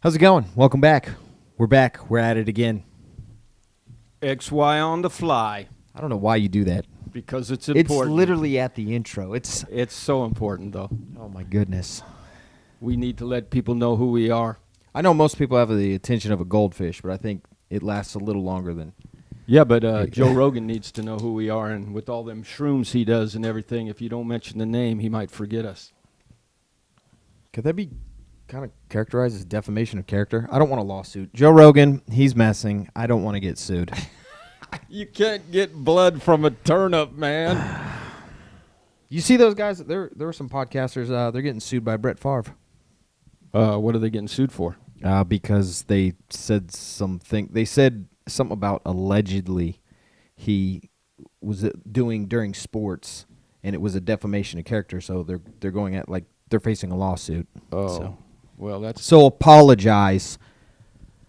How's it going? Welcome back. We're back. We're at it again. XY on the fly I don't know why you do that. because it's important. It's literally at the intro. It's so important, though. oh my goodness. We need to let people know who we are. I know most people have the attention of a goldfish, but I think it lasts a little longer than. Yeah, but Joe Rogan needs to know who we are, and with all them shrooms he does and everything, if you don't mention the name, he might forget us. Could that be kind of characterized as defamation of character? I don't want a lawsuit. Joe Rogan, he's messing. I don't want to get sued. You can't get blood from a turnip, man. You see those guys? There are some podcasters. They're getting sued by Brett Favre. What are they getting sued for? Because they said something. They said something about allegedly he was doing during sports, and it was a defamation of character. So they're going at they're facing a lawsuit. Oh, well, that's... So apologize.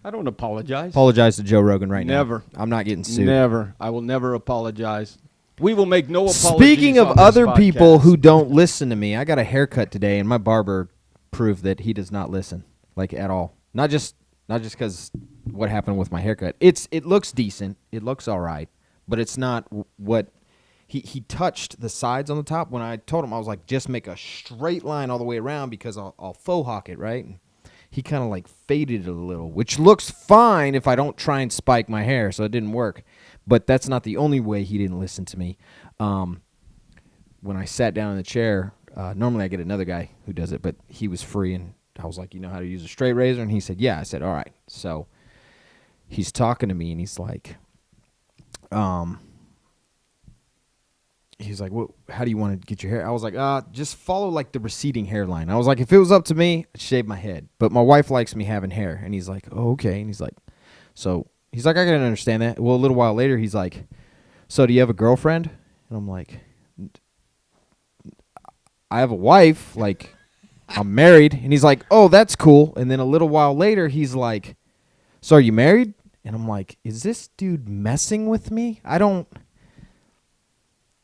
I don't apologize. Apologize to Joe Rogan right now. Never. I'm not getting sued. Never. I will never apologize. We will make no apologies. Speaking of on this other people podcast. who don't listen to me, I got a haircut today, and my barber proved that he does not listen, at all. Not just because what happened with my haircut. It looks decent. It looks all right, but it's not what he touched the sides on the top. When I told him, I was like, just make a straight line all the way around because I'll faux hawk it, right? And he kind of faded it a little, which looks fine if I don't try and spike my hair, so it didn't work. But that's not the only way he didn't listen to me. When I sat down in the chair, normally I get another guy who does it, but he was free, and I was like, you know how to use a straight razor? And he said, yeah. I said, all right. So he's talking to me, and he's like, well, how do you want to get your hair? I was like, just follow the receding hairline. I was like, if it was up to me, I'd shave my head. But my wife likes me having hair. And he's like, oh, okay. And he's like, I can understand that. Well, a little while later, he's like, so do you have a girlfriend? And I'm like, I have a wife. I'm married. And he's like, oh, that's cool. And then a little while later, he's like, so are you married? And I'm like, is this dude messing with me? I don't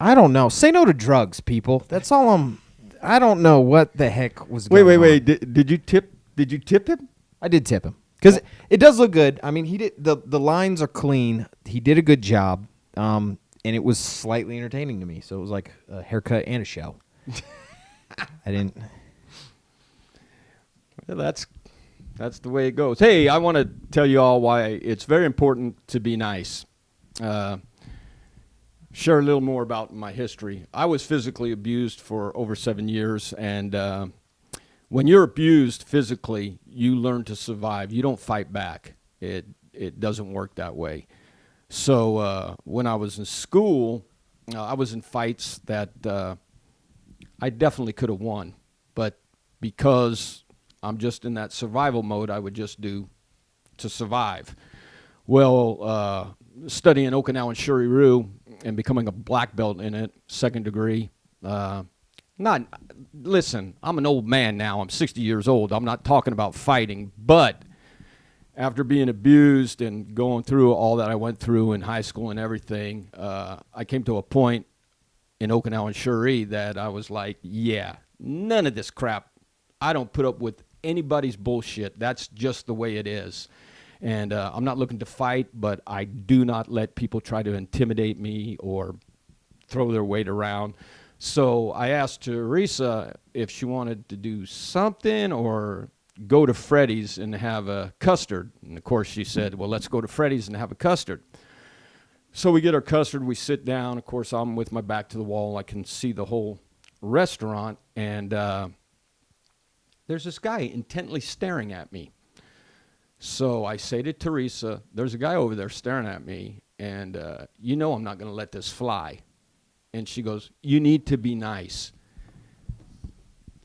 know. Say no to drugs, people. That's all I don't know what the heck was going on. Wait. Did you tip him? I did tip him. Because it does look good. I mean, he did the lines are clean. He did a good job. And it was slightly entertaining to me. So it was like a haircut and a show. I didn't. Well, that's the way it goes. Hey, I want to tell you all why it's very important to be nice. Share a little more about my history. I was physically abused for over 7 years, and when you're abused physically, you learn to survive. You don't fight back. It doesn't work that way. So when I was in school, I was in fights that I definitely could have won, but because I'm just in that survival mode, I would just do to survive. Well, studying Okinawan Shuri-Ryu and becoming a black belt in it, second degree. Listen, I'm an old man now. I'm 60 years old. I'm not talking about fighting, but after being abused and going through all that I went through in high school and everything, I came to a point in Okinawan Shuri that I was like, yeah, none of this crap. I don't put up with anybody's bullshit. That's just the way it is. And I'm not looking to fight, but I do not let people try to intimidate me or throw their weight around. So I asked Teresa if she wanted to do something or go to Freddy's and have a custard. And, of course, she said, well, let's go to Freddy's and have a custard. So we get our custard. We sit down. Of course, I'm with my back to the wall. I can see the whole restaurant. And there's this guy intently staring at me. So I say to Teresa, there's a guy over there staring at me, and I'm not going to let this fly. And she goes, you need to be nice.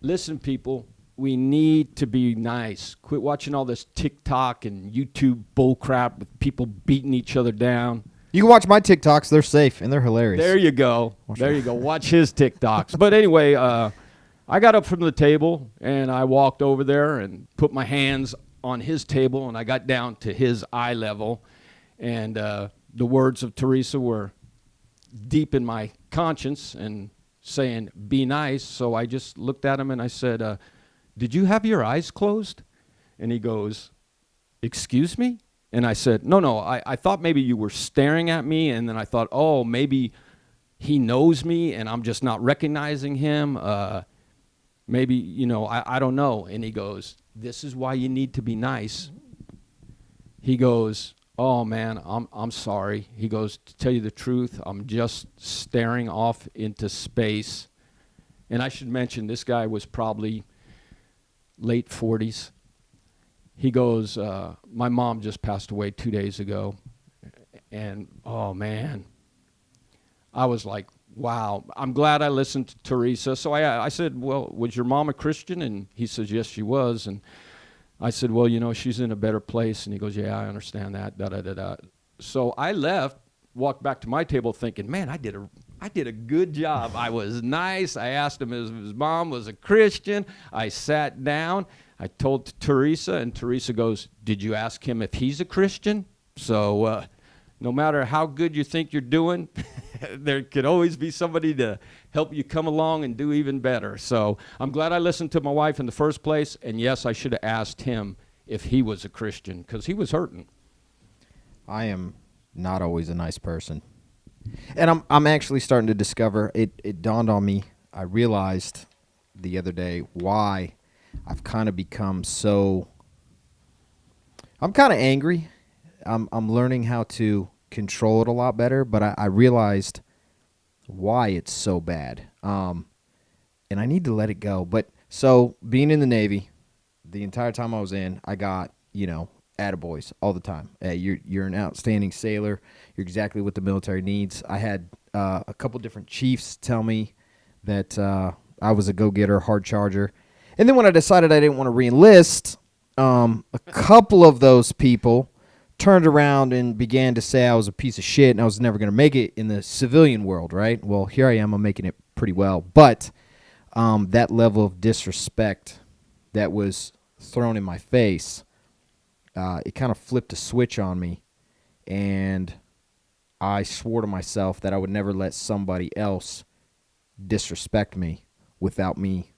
Listen, people, we need to be nice. Quit watching all this TikTok and YouTube bullcrap with people beating each other down. You can watch my TikToks. They're safe, and they're hilarious. There you go. There you go. Watch his TikToks. But anyway, I got up from the table, and I walked over there and put my hands on his table, and I got down to his eye level, and the words of Teresa were deep in my conscience and saying, be nice. So I just looked at him and I said, did you have your eyes closed? And he goes, excuse me? And I said, no, I thought maybe you were staring at me, and then I thought, oh, maybe he knows me and I'm just not recognizing him. Maybe, I don't know. And he goes, this is why you need to be nice. He goes, oh, man, I'm sorry. He goes, to tell you the truth, I'm just staring off into space. And I should mention, this guy was probably late 40s. He goes, my mom just passed away 2 days ago. And, oh, man, I was like, wow, I'm glad I listened to Teresa. So I said, well, was your mom a Christian? And he says, yes, she was. And I said, well, she's in a better place. And he goes, yeah, I understand that, da-da-da-da. So I left, walked back to my table thinking, man, I did a good job. I was nice. I asked him if his mom was a Christian. I sat down. I told Teresa, and Teresa goes, did you ask him if he's a Christian? So no matter how good you think you're doing, there could always be somebody to help you come along and do even better. So I'm glad I listened to my wife in the first place, and yes, I should have asked him if he was a Christian, because he was hurting. I am not always a nice person. And I'm actually starting to discover, it dawned on me, I realized the other day why I've kind of become so, I'm kind of angry. I'm learning how to control it a lot better, but I realized why it's so bad. And I need to let it go. But so being in the Navy, the entire time I was in, I got, attaboys all the time. Hey, you're an outstanding sailor. You're exactly what the military needs. I had a couple different chiefs tell me that I was a go-getter, hard charger. And then when I decided I didn't want to re-enlist, a couple of those people turned around and began to say I was a piece of shit and I was never going to make it in the civilian world, right? Well, here I am. I'm making it pretty well. But that level of disrespect that was thrown in my face, it kind of flipped a switch on me. And I swore to myself that I would never let somebody else disrespect me without me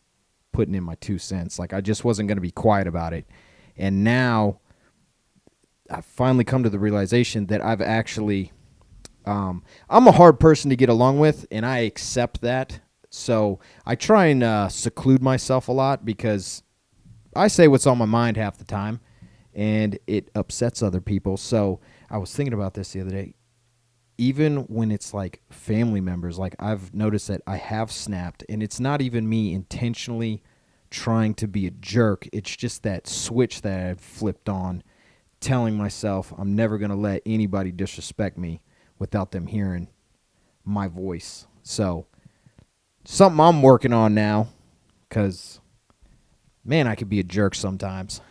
putting in my 2 cents. Like, I just wasn't going to be quiet about it. And now I've finally come to the realization that I've actually, I'm a hard person to get along with, and I accept that. So I try and seclude myself a lot because I say what's on my mind half the time, and it upsets other people. So I was thinking about this the other day. Even when it's like family members, like I've noticed that I have snapped, and it's not even me intentionally trying to be a jerk. It's just that switch that I've flipped on, telling myself I'm never going to let anybody disrespect me without them hearing my voice. So something I'm working on now because, man, I could be a jerk sometimes.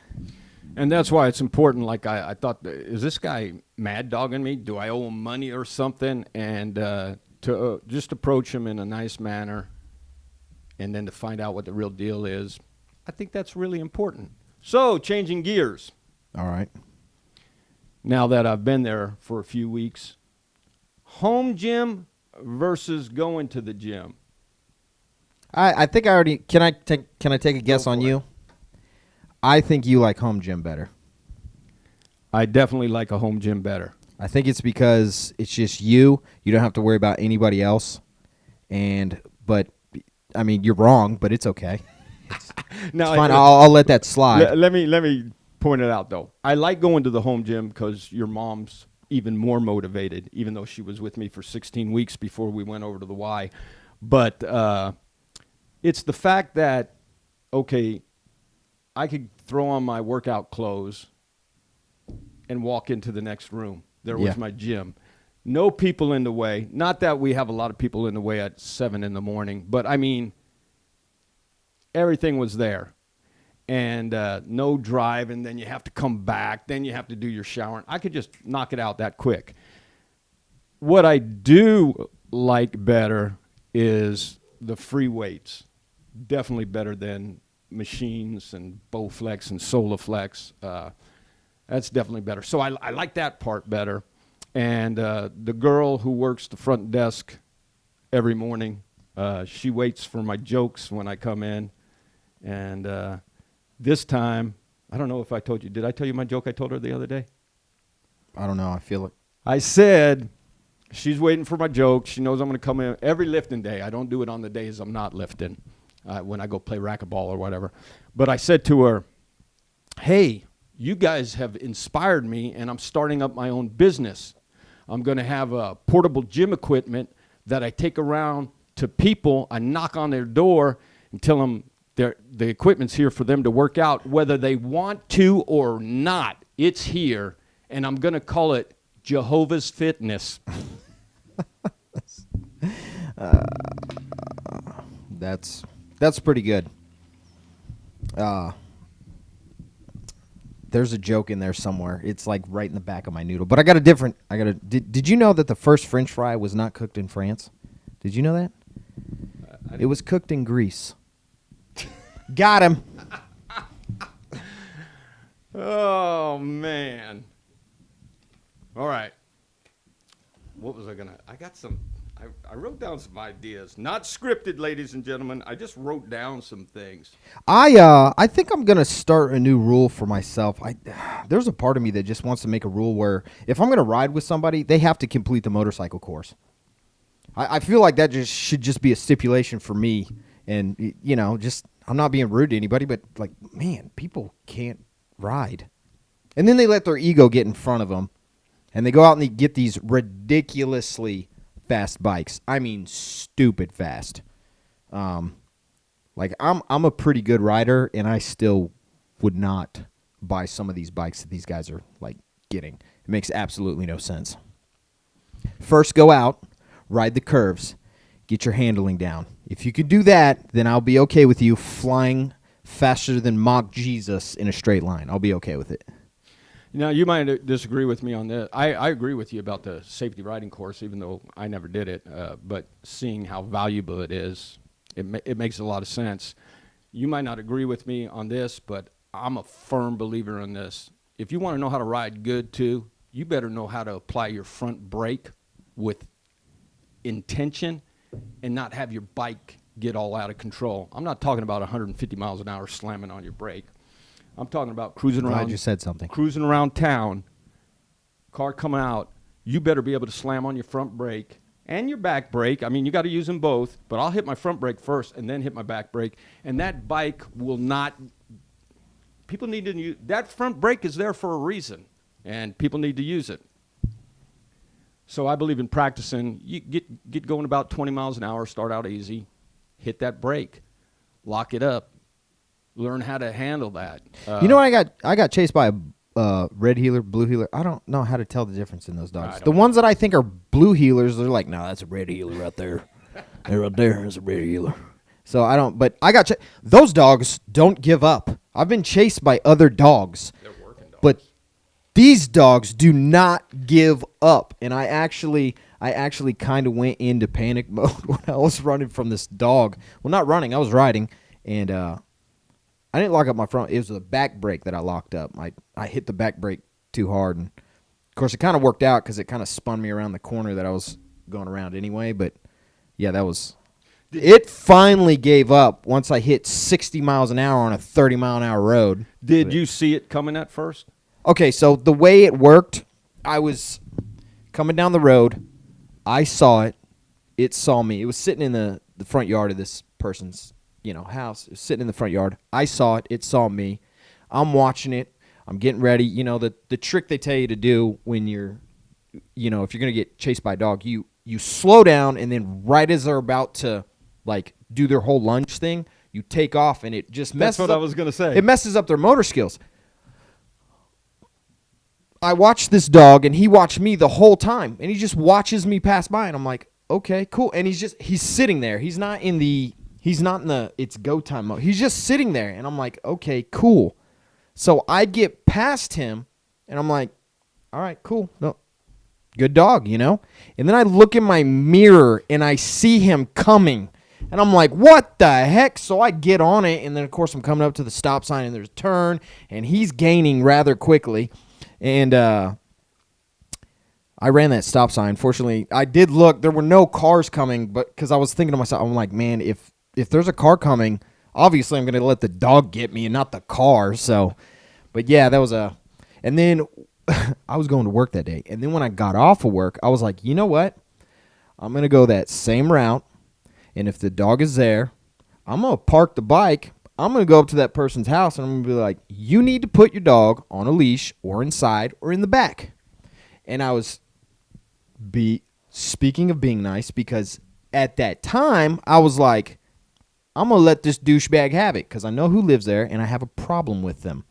And that's why it's important. Like I thought, is this guy mad dogging me? Do I owe him money or something? And to just approach him in a nice manner and then to find out what the real deal is, I think that's really important. So, changing gears. All right. Now that I've been there for a few weeks, home gym versus going to the gym. I think I already can I take a guess on you? I think you like home gym better. I definitely like a home gym better. I think it's because it's just you. You don't have to worry about anybody else. But I mean, you're wrong, but it's okay. It's fine. I'll let that slide. Let me point it out though. I like going to the home gym because your mom's even more motivated, even though she was with me for 16 weeks before we went over to the Y. But it's the fact that, okay, I could throw on my workout clothes and walk into the next room. There was my gym. No people in the way. Not that we have a lot of people in the way at 7 in the morning, but I mean, everything was there. And no drive, and then you have to come back. Then you have to do your showering. I could just knock it out that quick. What I do like better is the free weights. Definitely better than machines and Bowflex and Solaflex. That's definitely better. So I like that part better. And the girl who works the front desk every morning, she waits for my jokes when I come in. And this time I don't know if I told you. Did I tell you my joke I told her the other day? I don't know. I feel it. I said, she's waiting for my joke. She knows I'm going to come in every lifting day. I don't do it on the days I'm not lifting, when I go play racquetball or whatever. But I said to her, hey, you guys have inspired me, and I'm starting up my own business. I'm going to have a portable gym equipment that I take around to people. I knock on their door and tell them the equipment's here for them to work out, whether they want to or not. It's here, and I'm going to call it Jehovah's Fitness. That's pretty good. There's a joke in there somewhere. It's like right in the back of my noodle. But did you know that the first French fry was not cooked in France? Did you know that? It was cooked in Greece. Got him. Oh, man. All right. What was I going to... I wrote down some ideas. Not scripted, ladies and gentlemen. I just wrote down some things. I think I'm going to start a new rule for myself. There's a part of me that just wants to make a rule where if I'm going to ride with somebody, they have to complete the motorcycle course. I feel like that should just be a stipulation for me. And, I'm not being rude to anybody, but, like, man, people can't ride. And then they let their ego get in front of them, and they go out and they get these ridiculously fast bikes. I mean, stupid fast. Like, I'm a pretty good rider, and I still would not buy some of these bikes that these guys are, like, getting. It makes absolutely no sense. First, go out, ride the curves, get your handling down. If you could do that, then I'll be okay with you flying faster than Mach Jesus in a straight line. I'll be okay with it. Now, you might disagree with me on this. I agree with you about the safety riding course, even though I never did it. But seeing how valuable it is, it makes a lot of sense. You might not agree with me on this, but I'm a firm believer in this. If you want to know how to ride good, too, you better know how to apply your front brake with intention and not have your bike get all out of control. I'm not talking about 150 miles an hour slamming on your brake. I'm talking about cruising around. Glad you said something. Cruising around town, car coming out. You better be able to slam on your front brake and your back brake. I mean, you got to use them both, but I'll hit my front brake first and then hit my back brake. And that bike will not. People need to use that front brake is there for a reason, and people need to use it. So I believe in practicing. You get going about 20 miles an hour, start out easy, hit that brake, lock it up, learn how to handle that. You know what I got chased by a red heeler, blue heeler. I don't know how to tell the difference in those dogs. The ones that I think are blue heelers, they're like, no, that's a red heeler right there. They're right there. That's a red heeler. So I don't, but I got those dogs don't give up. I've been chased by other dogs. They're working dogs. But these dogs do not give up, and I actually kind of went into panic mode when I was running from this dog. Well, not running, I was riding, and I didn't lock up my front. It was the back brake that I locked up. I hit the back brake too hard, and of course it kind of worked out because it kind of spun me around the corner that I was going around anyway. But yeah, that was. It finally gave up once I hit 60 miles an hour on a 30-mile-an-hour road. Did you see it coming at first? Okay, so the way it worked, I was coming down the road. I saw it. It saw me. It was sitting in the front yard of this person's, house. It was sitting in the front yard. I saw it. It saw me. I'm watching it. I'm getting ready. The trick they tell you to do when you're, if you're going to get chased by a dog, you slow down, and then right as they're about to, do their whole lunge thing, you take off, and it just messes up. That's what I was going to say. It messes up their motor skills. I watched this dog, and he watched me the whole time, and he just watches me pass by, and I'm like, okay, cool. And he's sitting there. He's not in the it's go time mode. He's just sitting there, and I'm like, okay, cool. So I get past him, and I'm like, all right, cool. No, good dog, And then I look in my mirror, and I see him coming, and I'm like, what the heck? So I get on it, and then, of course, I'm coming up to the stop sign, and there's a turn, and he's gaining rather quickly. And I ran that stop sign. Fortunately, I did look. There were no cars coming, but because I was thinking to myself, I'm like, man, if there's a car coming, obviously I'm going to let the dog get me and not the car. So, But yeah, that was a. And then I was going to work that day, and then when I got off of work, I was like, you know what? I'm gonna go that same route, and if the dog is there, I'm gonna park the bike. I'm gonna go up to that person's house, and I'm gonna be like, you need to put your dog on a leash, or inside, or in the back. And I was speaking of being nice, because at that time I was like, I'm gonna let this douchebag have it because I know who lives there and I have a problem with them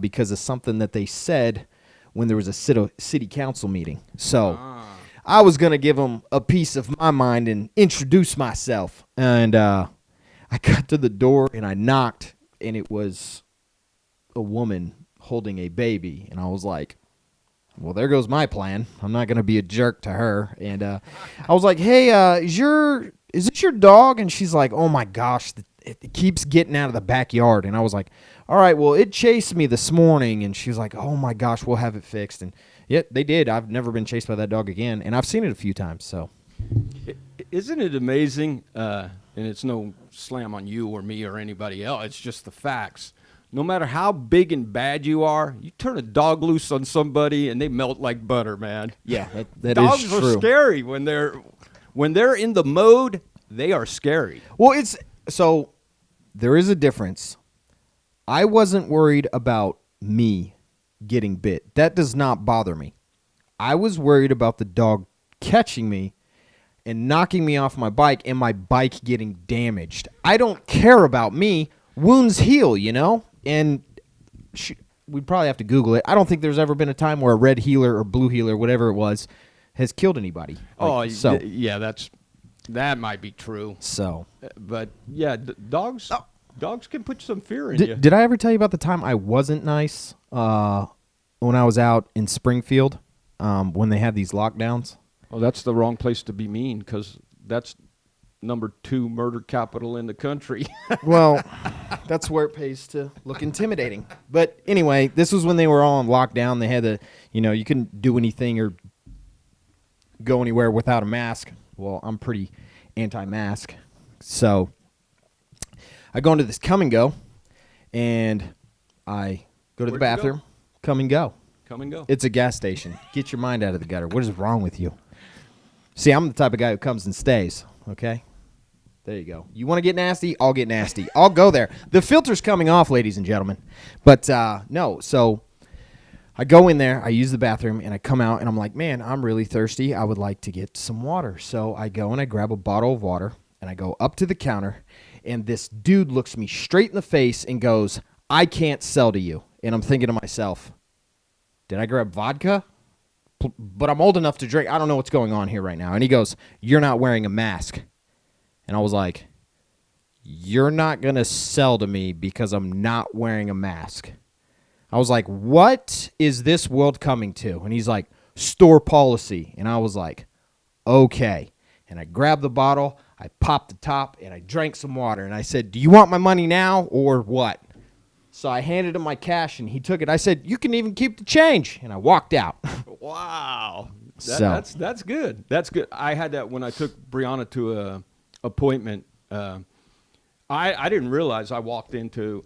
because of something that they said when there was a city council meeting. So I was gonna give him a piece of my mind and introduce myself. And I got to the door and I knocked, and it was a woman holding a baby, and I was like, well, there goes my plan. I'm not going to be a jerk to her. And I was like, hey, is this your dog? And she's like, oh, my gosh, it keeps getting out of the backyard. And I was like, all right, well, it chased me this morning. And she was like, oh, my gosh, we'll have it fixed. And, yeah, they did. I've never been chased by that dog again. And I've seen it a few times. So, isn't it amazing? And it's no slam on you or me or anybody else. It's just the facts. No matter how big and bad you are, you turn a dog loose on somebody and they melt like butter, man. Yeah, that dogs is are true. scary when they're in the mode. They are scary. Well, so there is a difference. I wasn't worried about me getting bit. That does not bother me. I was worried about the dog catching me and knocking me off my bike and my bike getting damaged. I don't care about me. Wounds heal, you know? And we'd probably have to Google it. I don't think there's ever been a time where a red healer or blue healer, whatever it was, has killed anybody. Yeah, that might be true. So, but yeah, dogs can put some fear in you. Did I ever tell you about the time I wasn't nice when I was out in Springfield when they had these lockdowns? Well, that's the wrong place to be mean, because that's number 2 murder capital in the country. Well, that's where it pays to look intimidating. But anyway, this was when they were all on lockdown. They had you couldn't do anything or go anywhere without a mask. Well, I'm pretty anti-mask. So I go into this Come and Go, and I go to the bathroom. Come and Go. Come and Go. It's a gas station. Get your mind out of the gutter. What is wrong with you? See, I'm the type of guy who comes and stays, okay? There you go. You want to get nasty? I'll get nasty. I'll go there. The filter's coming off, ladies and gentlemen. But no, so I go in there, I use the bathroom, and I come out, and I'm like, man, I'm really thirsty. I would like to get some water. So I go and I grab a bottle of water, and I go up to the counter, and this dude looks me straight in the face and goes, I can't sell to you. And I'm thinking to myself, did I grab vodka? But I'm old enough to drink. I don't know what's going on here right now. And he goes, you're not wearing a mask. And I was like, you're not going to sell to me because I'm not wearing a mask. I was like, what is this world coming to? And he's like, store policy. And I was like, okay. And I grabbed the bottle, I popped the top, and I drank some water. And I said, do you want my money now or what? So I handed him my cash, and he took it. I said, you can even keep the change. And I walked out. Wow. That's good. That's good. I had that when I took Brianna to a appointment. I didn't realize I walked into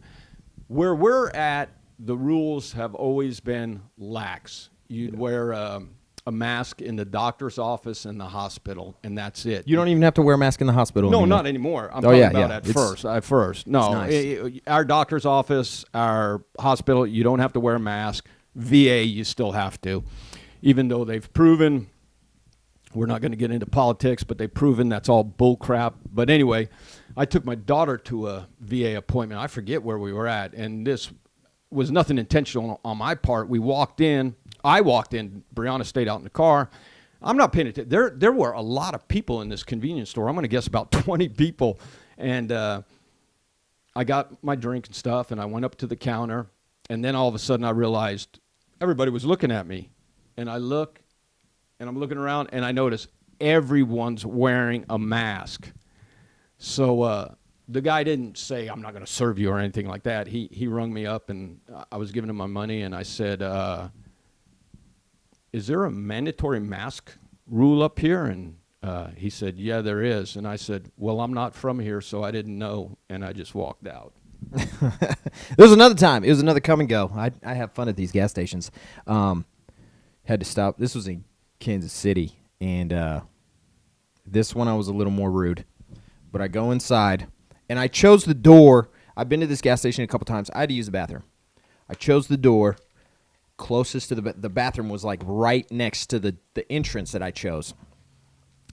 where we're at. The rules have always been lax. You'd wear a mask in the doctor's office and the hospital, and that's it. You don't even have to wear a mask in the hospital No, anymore. not anymore. I'm talking about at first. No, nice. Our doctor's office, our hospital, you don't have to wear a mask. VA, you still have to. Even though they've proven, we're not going to get into politics, but they've proven that's all bull crap. But anyway, I took my daughter to a VA appointment. I forget where we were at, and this was nothing intentional on my part. We walked in. I walked in. Brianna stayed out in the car. I'm not paying attention. There were a lot of people in this convenience store. I'm going to guess about 20 people. And I got my drink and stuff, and I went up to the counter. And then all of a sudden I realized everybody was looking at me. And I look, and I'm looking around, and I notice everyone's wearing a mask. So the guy didn't say, I'm not going to serve you or anything like that. He rung me up, and I was giving him my money, and I said, is there a mandatory mask rule up here? And he said, yeah, there is. And I said, well, I'm not from here, so I didn't know, and I just walked out. There was another time. It was another come and go. I have fun at these gas stations. Had to stop. This was in Kansas City, and this one I was a little more rude. But I go inside, and I chose the door. I've been to this gas station a couple times. I had to use the bathroom. I chose the door closest to the bathroom was like right next to the entrance that I chose.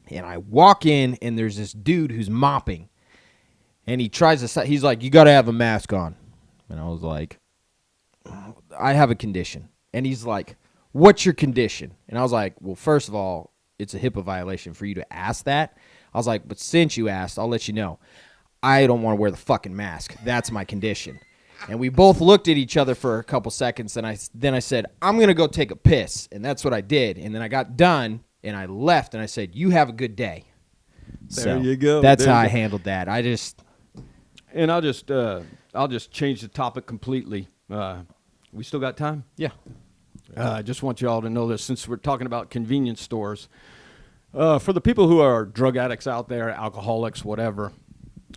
And I walk in, and there's this dude who's mopping. And he tries to, he's like, you got to have a mask on. And I was like, I have a condition. And he's like, what's your condition? And I was like, well, first of all, it's a HIPAA violation for you to ask that. I was like, but since you asked, I'll let you know. I don't want to wear the fucking mask. That's my condition. And we both looked at each other for a couple seconds, and then I said, I'm going to go take a piss. And that's what I did. And then I got done, and I left, and I said, you have a good day. There you go. That's how I handled that. And I'll just change the topic completely. We still got time? Yeah. I just want you all to know this, since we're talking about convenience stores. For the people who are drug addicts out there, alcoholics, whatever,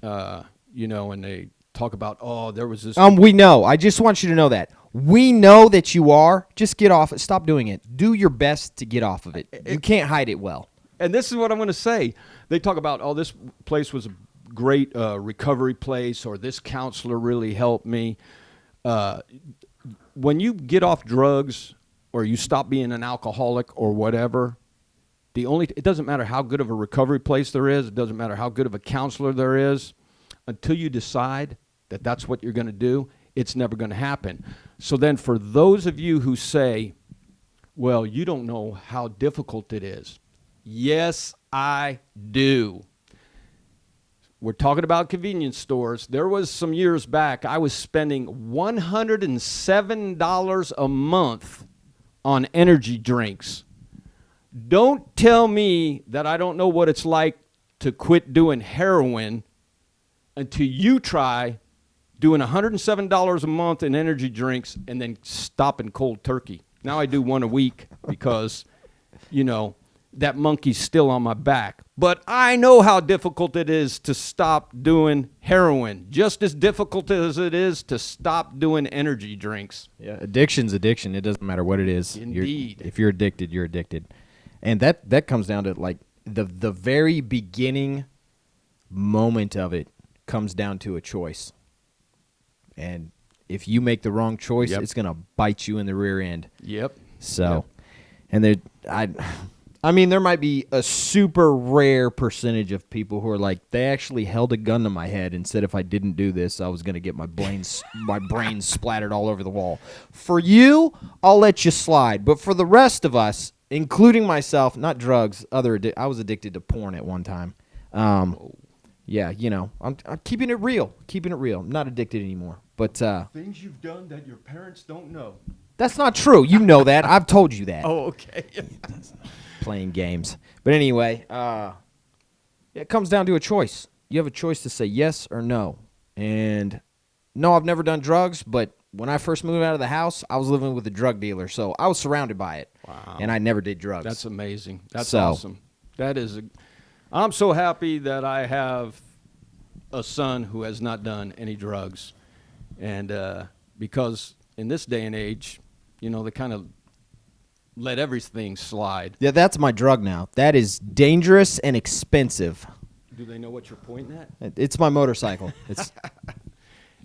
and they talk about, oh, there was this. We know. I just want you to know that. We know that you are. Just get off it. Stop doing it. Do your best to get off of it. You can't hide it well. And this is what I'm going to say. They talk about, oh, this place was a great recovery place, or this counselor really helped me. When you get off drugs or you stop being an alcoholic or whatever, it doesn't matter how good of a recovery place there is. It doesn't matter how good of a counselor there is. Until you decide that that's what you're going to do, it's never going to happen. So then for those of you who say, well, you don't know how difficult it is. Yes, I do. We're talking about convenience stores. There was some years back, I was spending $107 a month on energy drinks. Don't tell me that I don't know what it's like to quit doing heroin until you try doing $107 a month in energy drinks and then stopping cold turkey. Now I do one a week because, that monkey's still on my back. But I know how difficult it is to stop doing heroin, just as difficult as it is to stop doing energy drinks. Yeah, addiction's addiction. It doesn't matter what it is. Indeed. If you're addicted, you're addicted. And that comes down to like the very beginning moment of it comes down to a choice. And if you make the wrong choice, it's going to bite you in the rear end. Yep. So, and there might be a super rare percentage of people who are like, they actually held a gun to my head and said if I didn't do this, I was going to get my brain splattered all over the wall. For you, I'll let you slide. But for the rest of us, including myself, not drugs, I was addicted to porn at one time. Yeah, I'm keeping it real. I'm not addicted anymore. But things you've done that your parents don't know. That's not true. You know that. I've told you that. Oh, okay. Playing games. But anyway, it comes down to a choice. You have a choice to say yes or no. And no, I've never done drugs, but when I first moved out of the house, I was living with a drug dealer, so I was surrounded by it. Wow. And I never did drugs. That's amazing. That's awesome. I'm so happy that I have a son who has not done any drugs. And because in this day and age, they kind of let everything slide. Yeah, that's my drug now. That is dangerous and expensive. Do they know what you're pointing at? It's my motorcycle.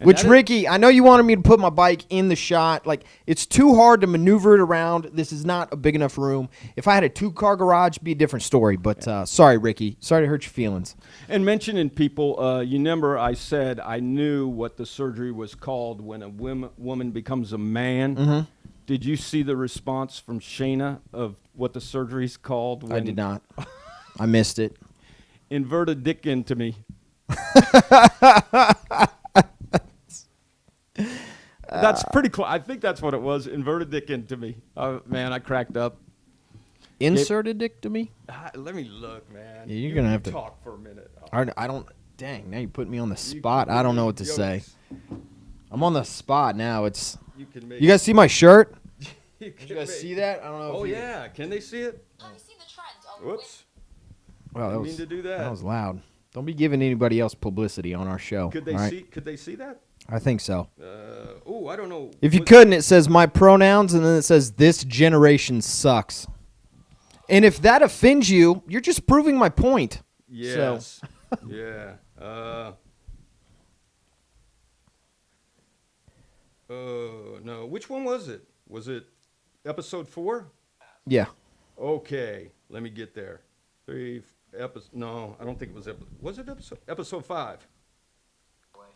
Which, Ricky, I know you wanted me to put my bike in the shot. Like, it's too hard to maneuver it around. This is not a big enough room. If I had a 2-car garage, it'd be a different story. But sorry, Ricky. Sorry to hurt your feelings. And mentioning people, you remember I said I knew what the surgery was called when a woman becomes a man. Mm-hmm. Did you see the response from Shayna of what the surgery's called? I did not. I missed it. Inverted dick into me. That's pretty close. I think that's what it was. Inverted dick into me. Oh, man, I cracked up. Inserted dick to me? Let me look, man. Yeah, you're going to have to talk for a minute. I don't. Dang, now you put me on the spot. I don't know what to say. I'm on the spot now. You guys see my shirt? You guys see that? I don't know. Oh, yeah. Can they see it? Have you seen the trend? Whoops. Well, Didn't mean to do that. That was loud. Don't be giving anybody else publicity on our show. Could they see that? I think so. I don't know. If you couldn't, it says my pronouns, and then it says this generation sucks. And if that offends you, you're just proving my point. Yes. Yeah. No. Which one was it? Was it episode 4? Yeah. Okay. Let me get there. No, I don't think it was. Was it episode 5?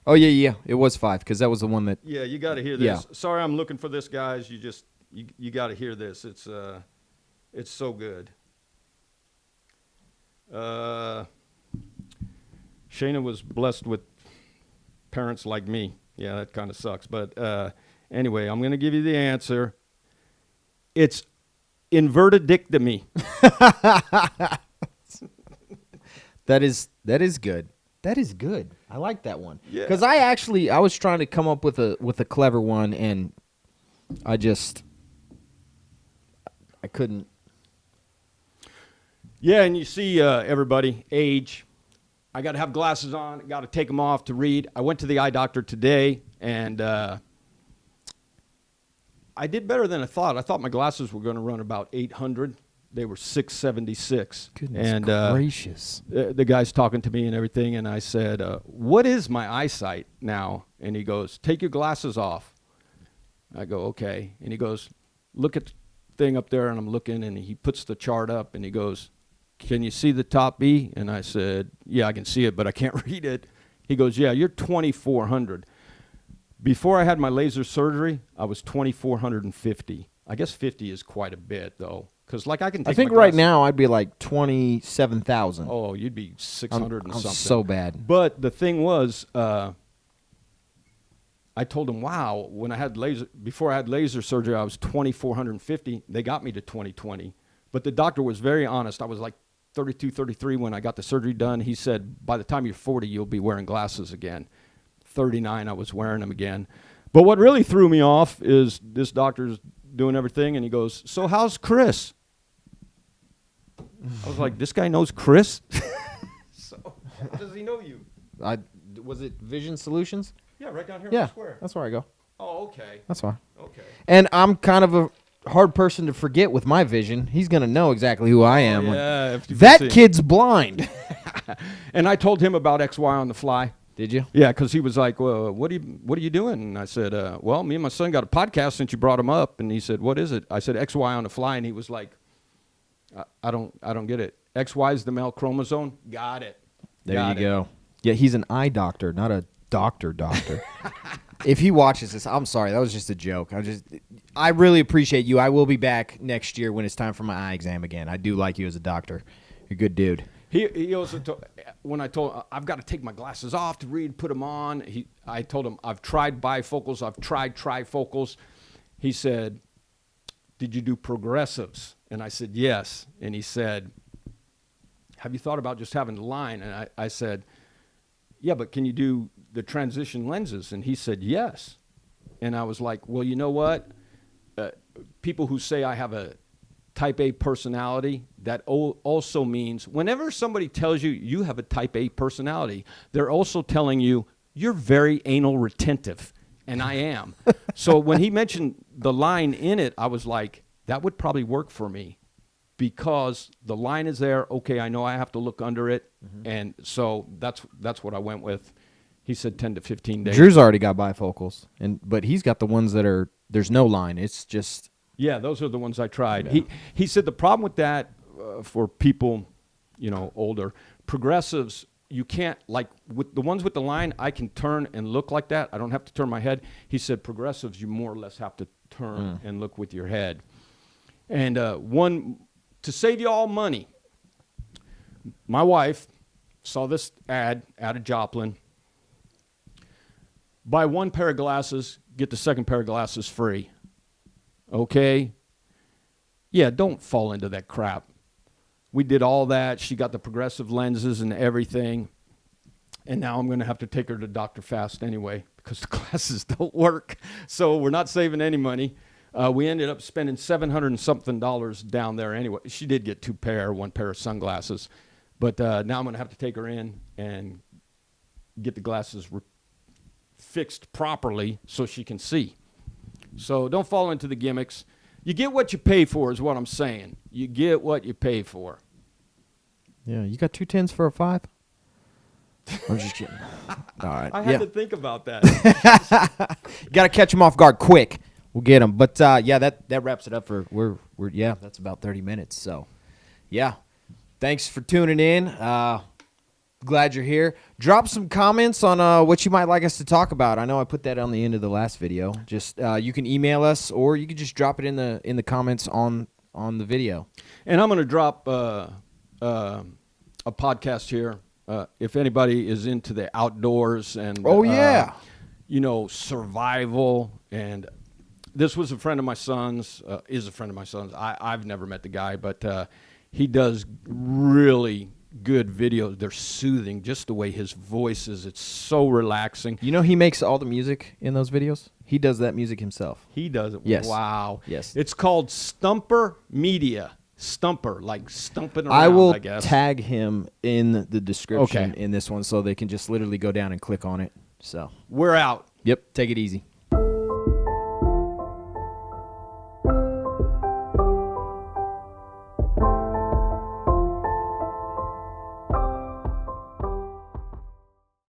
Oh, yeah. It was 5, because that was the one that... Yeah, you got to hear this. Yeah. Sorry, I'm looking for this, guys. You got to hear this. It's so good. Shayna was blessed with parents like me. Yeah, that kind of sucks. But anyway, I'm going to give you the answer. It's invertidectomy. That is good. That is good. I like that one. Yeah. Because I was trying to come up with a clever one, and I couldn't. Yeah, and you see, everybody, age. I got to have glasses on. Got to take them off to read. I went to the eye doctor today, and I did better than I thought. I thought my glasses were going to run about $800. They were $676. Goodness gracious. The guy's talking to me and everything, and I said, what is my eyesight now? And he goes, take your glasses off. I go, okay. And he goes, look at the thing up there, and I'm looking, and he puts the chart up, and he goes, can you see the top B? And I said, yeah, I can see it, but I can't read it. He goes, yeah, you're 2,400. Before I had my laser surgery, I was 2,450. I guess 50 is quite a bit, though. Because, like, I can take I think my right glasses. now I'd be like 27,000. Oh, you'd be 600 and I'm something. so bad. But the thing was, I told him, wow, before I had laser surgery, I was 2,450. They got me to 2020. But the doctor was very honest. I was like 32, 33 when I got the surgery done. He said, by the time you're 40, you'll be wearing glasses again. 39, I was wearing them again. But what really threw me off is this doctor's doing everything, and he goes, so how's Chris? I was like, this guy knows Chris? So how does he know you? Was it Vision Solutions? Yeah, right down here in Yeah, the square. that's where I go. Oh, okay. That's fine. Okay. And I'm kind of a hard person to forget with my vision. He's going to know exactly who I am. Yeah. If you That can see. kid's blind. And I told him about XY on the fly. Did you? Yeah, because he was like, well, what are you doing? And I said, well, me and my son got a podcast since you brought him up. And he said, what is it? I said, XY on the fly. And he was like, I don't get it. XY is the male chromosome. Got it. There Got you it. go. Yeah, he's an eye doctor, not a doctor. If he watches this, I'm sorry. That was just a joke. I really appreciate you. I will be back next year when it's time for my eye exam again. I do like you as a doctor. You're a good dude. He also told, when I told him, I've got to take my glasses off to read, put them on. I told him, I've tried bifocals. I've tried trifocals. He said, did you do progressives? And I said, yes. And he said, have you thought about just having the line? And I said, yeah, but can you do the transition lenses? And he said, yes. And I was like, well, you know what? People who say I have a type A personality, that also means whenever somebody tells you you have a type A personality, they're also telling you you're very anal retentive. And I am. So when he mentioned the line in it, I was like, that would probably work for me. Because the line is there, okay, I know I have to look under it, and so that's what I went with. He said 10 to 15 days. Drew's already got bifocals, but he's got the ones that are there's no line. It's just those are the ones I tried. Yeah. He said the problem with that for people, older progressives, you can't like with the ones with the line. I can turn and look like that. I don't have to turn my head. He said progressives, you more or less have to turn and look with your head. And to save you all money, my wife saw this ad out of Joplin. Buy one pair of glasses, get the second pair of glasses free. Okay? Yeah, don't fall into that crap. We did all that. She got the progressive lenses and everything. And now I'm going to have to take her to Dr. Fast anyway because the glasses don't work. So we're not saving any money. We ended up spending $700 and something down there anyway. She did get one pair of sunglasses. But now I'm going to have to take her in and get the glasses fixed properly so she can see. So don't fall into the gimmicks. You get what you pay for is what I'm saying. You get what you pay for. Yeah, you got 2 10s for a 5? I'm just kidding. All right. I had to think about that. Got to catch them off guard quick. We'll get them. But yeah, that wraps it up for yeah, that's about 30 minutes. So, yeah. Thanks for tuning in. Glad you're here. Drop some comments on what you might like us to talk about. I know I put that on the end of the last video. Just you can email us, or you can just drop it in the comments on the video. And I'm going to drop a podcast here. If anybody is into the outdoors and survival, and this was a friend of my son's, is a friend of my son's. I've never met the guy, but he does really good videos. They're soothing, just the way his voice is. It's so relaxing. You know, he makes all the music in those videos. He does that music himself. He does it. Yes. Wow. Yes. It's called Stumper Media. Stumper, like stumping around, I will guess. tag him in the description Okay. in this one so they can just literally go down and click on it. So We're out. yep, take it easy.